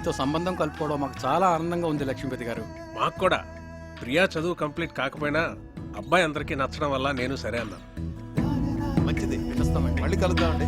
మీతో సంబంధం కలుపుకోవడం మాకు చాలా ఆనందంగా ఉంది లక్ష్మీపతి గారు. మాకు కూడా ప్రియా చదువు కంప్లీట్ కాకపోయినా అబ్బాయి అందరికీ నచ్చడం వల్ల నేను సరే అన్నాను. మంచిది, వస్తామండి. మళ్ళీ కలుద్దామండి.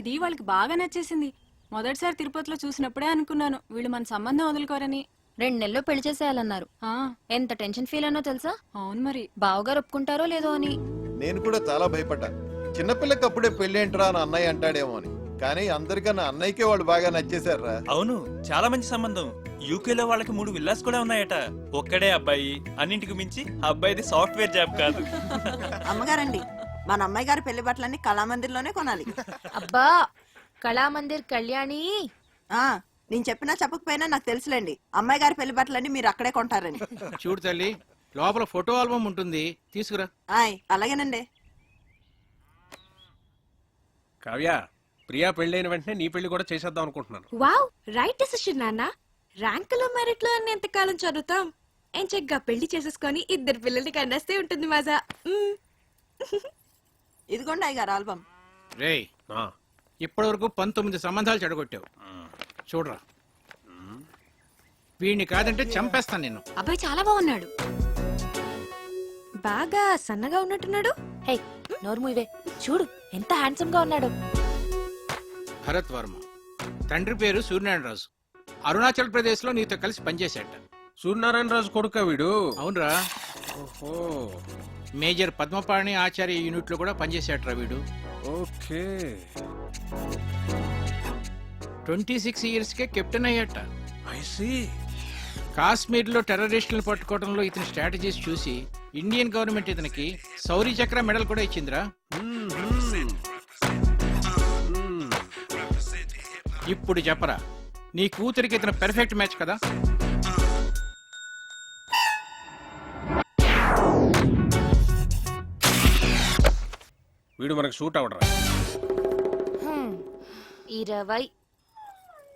ఇది వాళ్ళకి బాగా నచ్చేసింది. మొదటిసారి తిరుపతిలో చూసినప్పుడే అనుకున్నాను వీళ్ళు మన సంబంధం వదులుకోరని. 2 నెలల్లో పెళ్లి చేసేయాలన్నారు. ఆ, ఎంత టెన్షన్ ఫీల్ అన్నో తెలుసా? అవును మరి. బావగారు ఒప్పుకుంటారో లేదో అని. నేను కూడా చాలా భయపడ్డా. చిన్నపిల్లకి అప్పుడే పెళ్లి ఏంట్రా అని అన్నయ్య అంటాడేమో అని. కానీ అందరికన్నా అన్నయ్యకే వాళ్ళు బాగా నచ్చేశారా. అవును, చాలా మంచి సంబంధం. యూకేలో వాళ్ళకి 3 విల్లాస్ కూడా ఉన్నాయట. ఒక్కడే అబ్బాయి, అన్నింటికి మించి అబ్బాయిది సాఫ్ట్వేర్ జాబ్ కాదు. అమ్మగారండి, మన అమ్మాయి గారి పెళ్లి బట్టలన్నీ కళామందిర్లోనే కొనాలి. అబ్బా, కళామందిర్ కళ్యాణి. ఆ నేను చెప్పినా చెప్పకపోయినా నాకు తెలుసులేండి, అమ్మాయి గారి పెళ్లి బట్టలన్నీ మీరు అక్కడే కొంటారని. చూడు తల్లి, లోపల ఫోటో ఆల్బమ్ ఉంటుంది, తీసుకురా. ఆయ్ అలాగేనండి. కావ్య, ప్రియా పెళ్ళైన వెంటనే నీ పెళ్లి కూడా చేసేద్దాం అనుకుంటున్నాను. వావ్, రైట్ డెసిషన్ నాన్న. ర్యాంకులో మెరిట్ లో అన్ని ఎంతకాలం చదువుతాం? ఏం చక్కగా పెళ్లి చేసేసుకొని 2 పిల్లల్ని కన్నేస్తే ఉంటుంది మజా. ఇదిగోండి అయ్యగారు ఆల్బమ్. రేయ్, ఆ, ఇప్పటి వరకు 19 సంబంధాలు చెడగొట్టావు. చూడరా, వీడిని కాదంటే చంపేస్తాను నిన్ను. అబ్బాయి చాలా బాగున్నాడు. బాగా సన్నగా ఉన్నట్టున్నాడు. హే, నోర్ముయివే. చూడు ఎంత హ్యాండ్సమ్ గా ఉన్నాడు. భరత్ వర్మ, తండ్రి పేరు సూర్యనారాయణరాజు. అరుణాచల్ ప్రదేశ్ లో నీతో కలిసి పనిచేశాట. సూర్యనారాయణ రాజు కొడుకా వీడు? అవునరా, ఓహో, మేజర్ పద్మపాణి ఆచార్య యూనిట్ లో కూడా పనిచేశాట్రా వీడు. ఓకే. 26 years కే కెప్టెన్ అయ్యాట. I see. కాశ్మీర్ లో టెర్రరిస్టులను పట్టుకోవడంలో ఇతని స్ట్రాటజీస్ చూసి ఇండియన్ గవర్నమెంట్ ఇతనికి శౌర్య చక్ర మెడల్ కూడా ఇచ్చిందిరా. ఇప్పుడు చెప్పరా, నీ కూతురికి ఇతను పెర్ఫెక్ట్ మ్యాచ్ కదా? వీడు మనకు షూట్ అవడరా. 20.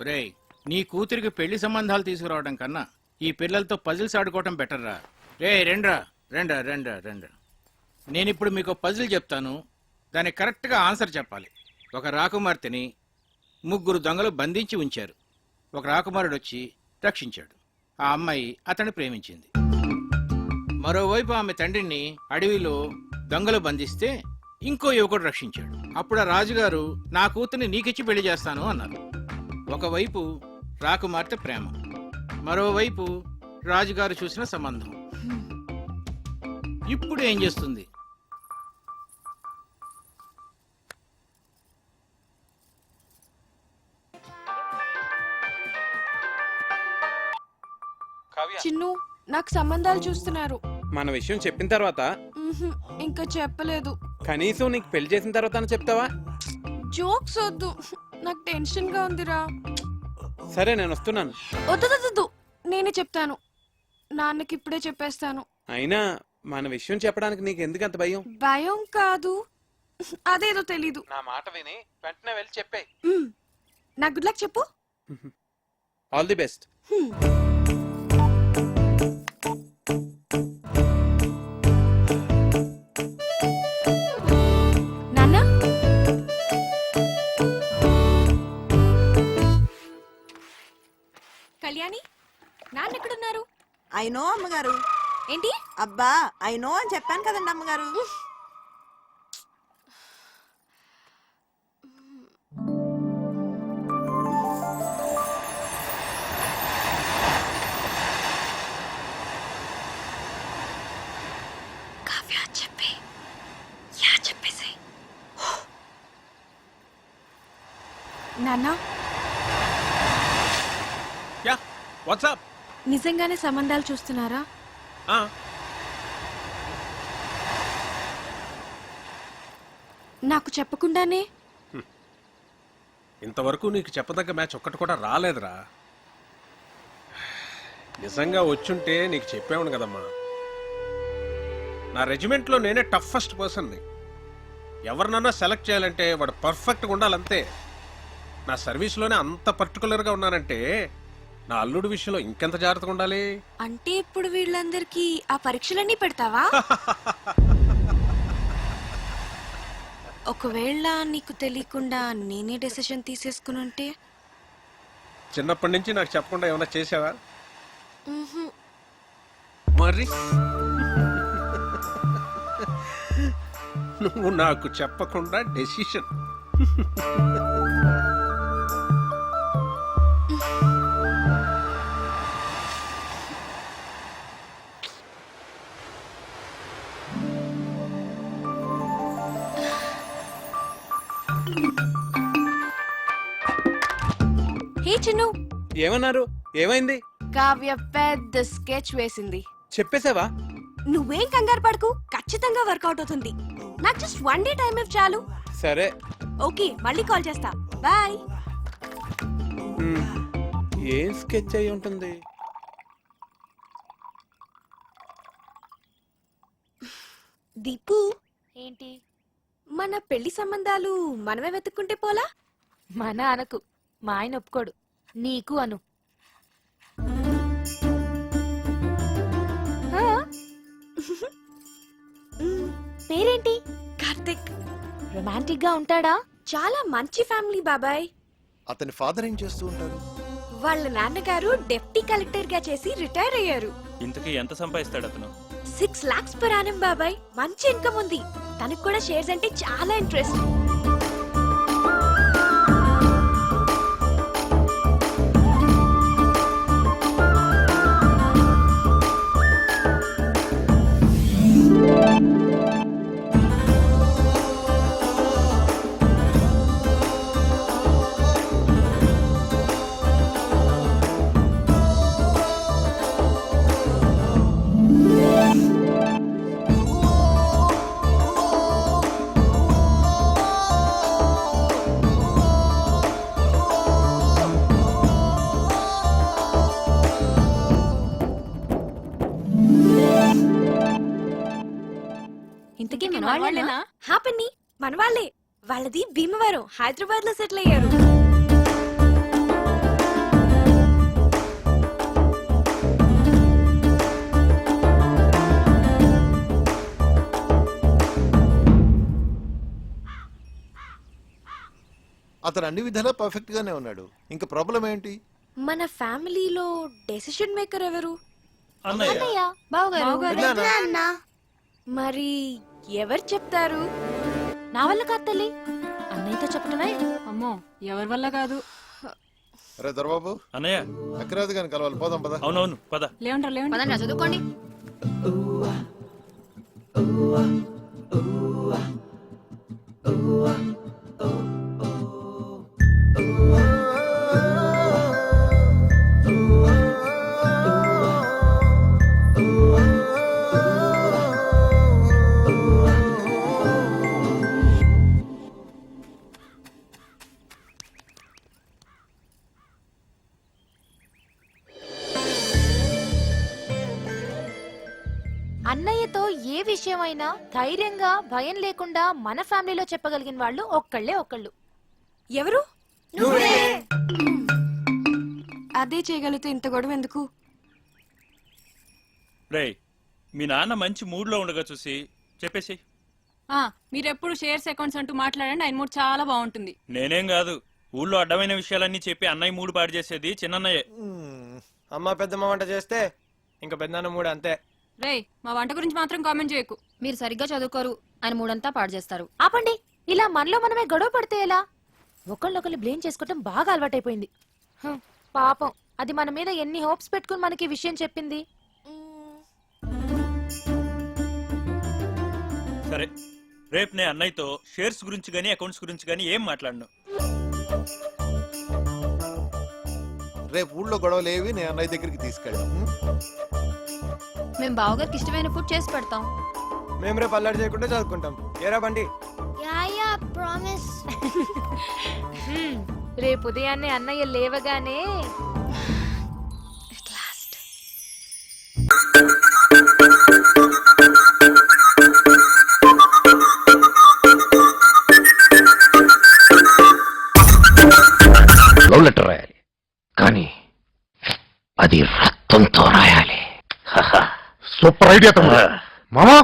రేయ్, నీ కూతురికి పెళ్లి సంబంధాలు తీసుకురావడం కన్నా ఈ పిల్లలతో పజిల్స్ ఆడుకోవటం బెటర్ రా. రే రెండ్రా రెండ్రా రెండ్రా రెండ్రా. నేనిప్పుడు మీకు పజిల్ చెప్తాను, దానికి కరెక్ట్గా ఆన్సర్ చెప్పాలి. ఒక రాకుమార్తెని 3 దొంగలు బంధించి ఉంచారు. ఒక రాకుమారుడు వచ్చి రక్షించాడు. ఆ అమ్మాయి అతన్ని ప్రేమించింది. మరోవైపు ఆమె తండ్రిని అడవిలో దొంగలు బంధిస్తే ఇంకో యువకుడు రక్షించాడు. అప్పుడు ఆ రాజుగారు నా కూతుర్ని నీకిచ్చి పెళ్లి చేస్తాను అన్నారు. ఒకవైపు రాకుమార్తె ప్రేమ, మరోవైపు రాజుగారు చూసిన సంబంధం. ఇప్పుడు ఏం చేస్తుంది? చిన్ను, నాకు సంబంధాలు చూస్తున్నారు. మన విషయం చెప్పిన తర్వాత ఇంకా చెప్పలేదు. కనీసం నీకు పెళ్లి చేసిన తర్వాత అని చెప్తావా? జోక్స్ వద్దు, నాకు టెన్షన్ గా ఉందిరా. సరే, నేను వస్తున్నాను. వద్దు, నేనే చెప్తాను. నాన్నకి ఇప్పుడే చెప్పేస్తాను. అయినా మన విషయం చెప్పడానికి నీకు ఎందుకు అంత భయం? భయం కాదు, అదేదో తెలీదు. నా మాట విని వెంటనే వెళ్ళి చెప్పే. నాకు గుడ్ లక్ చెప్పు. All the best. నాన్న, కళ్యాణి, నాన్న ఎక్కడున్నారు? ఐ నో అమ్మగారు. ఏంటి? అబ్బా ఐ నో అని చెప్పాను కదండి అమ్మగారు. నాన్న, యా, వాట్సాప్. నిజంగానే సంబంధాలు చూస్తున్నారా? నాకు చెప్పకుండానే? ఇంతవరకు నీకు చెప్పదగ్గ మ్యాచ్ ఒక్కటి కూడా రాలేదురా. నిజంగా వచ్చుంటే నీకు చెప్పేవాడు కదమ్మా. నా రెజిమెంట్లో నేనే టఫెస్ట్ పర్సన్ని. ఎవరినన్నా సెలెక్ట్ చేయాలంటే వాడు పర్ఫెక్ట్గా ఉండాలంతే. నా సర్వీస్లోనే అంత పర్టికులర్గా ఉన్నానంటే నా అల్లుడి విషయంలో ఇంకెంత జాగ్రత్తగా ఉండాలి. అంటే ఇప్పుడు వీళ్ళందరికీ ఆ పరీక్షలన్నీ పెడతావా? ఒకవేళ నీకు తెలియకుండా నేనే డెసిషన్ తీసేసుకుని ఉంటే చిన్నప్పటి నుంచి నాకు చెప్పకుండా ఏమైనా చేసావా మరి నువ్వు నాకు చెప్పకుండా డెసిషన్. హే చిన్ను, ఏమన్నారు? ఏమైంది? కావ్య పెద్ద స్కెచ్ వేసింది. చెప్పేసావా? నువ్వేం కంగారు పడకు, ఖచ్చితంగా వర్కౌట్ అవుతుంది. నాకు జస్ట్ 1 డే టైం ఇవ్వు చాలు. సరే. ఓకే, మళ్ళీ కాల్ చేస్తా. బాయ్. ఏం స్కెచ్ అయి ఉంటుంది? దీపు, ఏంటి? మన పెళ్లి సంబంధాలు మనమే వెతుక్కుంటే పోలా? మన అనకు, మా ఆయన ఒప్పుకోడు. నీకు అను. ఆ? పేరేంటి? కార్తిక్. రొమాంటిక్ గా ఉంటాడా? చాలా మంచి ఫ్యామిలీ బాబాయ్. అతని ఫాదర్ ఏం చేస్తూ ఉంటారు? వాళ్ళ నాన్నగారు డెప్యూటీ కలెక్టర్ గా చేసి రిటైర్ అయ్యారు. ఇంతకీ ఎంత సంపాదిస్తాడు అతను? 6 lakhs per annum బాబాయ్. మంచి ఇన్కమ్ ఉంది. తనకు కూడా షేర్స్ అంటే చాలా ఇంట్రెస్ట్. ఇంతకీ మన మన వాళ్ళేనా? వాళ్ళేనా? హ్యాపీ మన వాళ్ళే. వాళ్ళది భీమవరం, హైదరాబాద్ లో సెటిల్ అయ్యారు. అతను అన్ని విధాలా పర్ఫెక్ట్ గానే ఉన్నాడు. ఇంకా ప్రాబ్లం ఏంటి? మన ఫ్యామిలీలో డెసిషన్ మేకర్ ఎవరు? అన్నయ్య. అన్నయ్య, బావగారు. మరి ఎవరు చెప్తారు? నా వల్ల కాదు తల్లి, అన్నయ్యతో చెప్పటమే. అమ్మో, ఎవరి వల్ల కాదు. అరే దొరబాబు, అన్నయ్య. అక్కరాదు కానీ కలవాలి. పోదాం పద. అవునవును, పద. లేవంటారు లేవండి. చదువుకోండి. అన్నయ్యతో ఏ విషయమైనా ధైర్యంగా భయం లేకుండా మన ఫ్యామిలీలో చెప్పగలిగిన వాళ్ళు ఒక్కళ్ళే ఒక్కళ్ళు. ఎవరు? అదే చేయగలిగితే ఇంత గొడవ ఎందుకు? రేయ్, మీ నాన్న మంచి మూడ్ లో ఉండగా చూసి చెప్పేసి. మీరెప్పుడు షేర్స్ అకౌంట్స్ అంటూ మాట్లాడండి, ఆయన మూడు చాలా బాగుంటుంది. నేనేం కాదు, ఊళ్ళో అడ్డమైన విషయాలన్నీ చెప్పి అన్నయ్య మూడు పాడు చేసేది చిన్నన్నయ్యే. అమ్మ పెద్దమ్మ వంట చేస్తే ఇంకా పెద్దనాన్న మూడు అంతే. రేయ్, మా వంట గురించి మాత్రం కామెంట్ చేయకు. మీరు సరిగ్గా చదువుకోరు, ఆయన మూడంతా పాడు చేస్తారు. ఆపండి, ఇలా మనలో మనమే గొడవ పడితే ఎలా? ఒకళ్ళొకళ్ళు బ్లేమ్ చేసుకోవటం బాగా అలవాటైపోయింది. పాపం, అది మన మీద ఎన్ని హోప్స్ పెట్టుకుని మనకి ఈ విషయం చెప్పింది. సరే, రేపు నేను అన్నయ్యతో షేర్స్ గురించి గానీ అకౌంట్స్ గురించి గానీ ఏం మాట్లాడను. రేపు ఊళ్ళో గొడవలు ఏవి నేను అన్నయ్య దగ్గరికి తీసుకెళ్ళాం. మేము బావగారికి ఇష్టమైన ఫుడ్ చేసి పెడతాం. మేము రేపు అల్లరి చేయకుండా చదువుకుంటాం. ఏరా బండి? రేపు ఉదయాన్నే అన్నయ్య లేవగానే లవ్ లెటర్ రాయాలి, కానీ అది రక్తంతో రాయాలి. సూపర్ ఐడియా తమ్ముడు. మామా